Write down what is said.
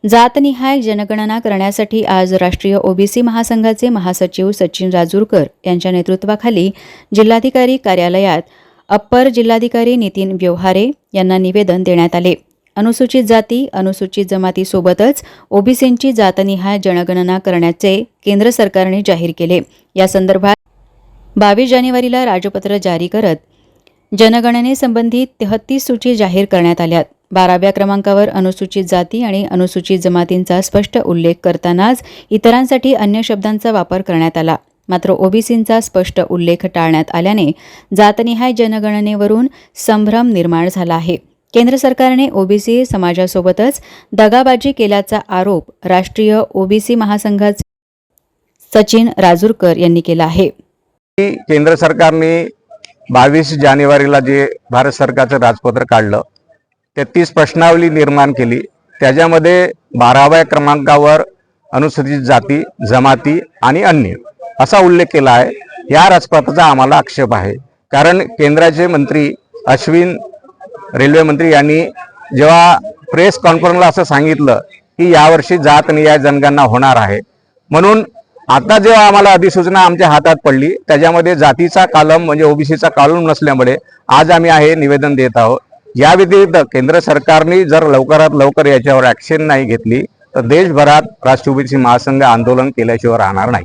जातनिहाय जनगणना करण्यासाठी आज राष्ट्रीय ओबीसी महासंघाचे महासचिव सचिन राजूरकर यांच्या नेतृत्वाखाली जिल्हाधिकारी कार्यालयात अप्पर जिल्हाधिकारी नितीन व्यवहारे यांना निवेदन देण्यात आले। अनुसूचित जाती, अनुसूचित जमातीसोबतच ओबीसींची जातनिहाय जनगणना करण्याचे केंद्र सरकारने जाहीर केले। या संदर्भात 22 जानेवारीला राजपत्र जारी करत जनगणनेसंबंधी 33 सूची जाहीर करण्यात आल्यात। 12व्या क्रमांकावर अनुसूचित जाती आणि अनुसूचित जमातींचा स्पष्ट उल्लेख करतानाच इतरांसाठी अन्य शब्दांचा वापर करण्यात आला। मात्र ओबीसींचा स्पष्ट उल्लेख टाळण्यात आल्याने जातनिहाय जनगणनेवरून संभ्रम निर्माण झाला आहे। केंद्र सरकारने ओबीसी समाजासोबतच दगाबाजी केल्याचा आरोप राष्ट्रीय ओबीसी महासंघाचे सचिन राजूरकर यांनी केला आहे। केंद्र सरकारने 22 जानेवारीला जे भारत सरकारचं राजपत्र काढलं, 33 प्रश्नावली निर्माण केली। त्याच्यामध्ये 12व्या क्रमांकावर अनुसूचित जाती, जमाती आणि अन्य असा उल्लेख केला आहे। या राजपत्राचा आम्हाला आक्षेप आहे, कारण केंद्राचे मंत्री अश्विन रेल्वे मंत्री यांनी जेव्हा प्रेस कॉन्फरन्सला असं सांगितलं की यावर्षी जातनिहाय जनगणना होणार आहे, म्हणून आता जेव्हा आम्हाला अधिसूचना आमच्या हातात पडली त्याच्यामध्ये जातीचा कॉलम म्हणजे ओबीसीचा कॉलम नसल्यामुळे आज आम्ही निवेदन देत आहोत। या व्यतिरिक्त केंद्र सरकारने जर लवकरात लवकर याच्यावर ॲक्शन नाही घेतली तर देशभरात राष्ट्रीय ओबीसी महासंघ आंदोलन केल्याशिवाय राहणार नाही।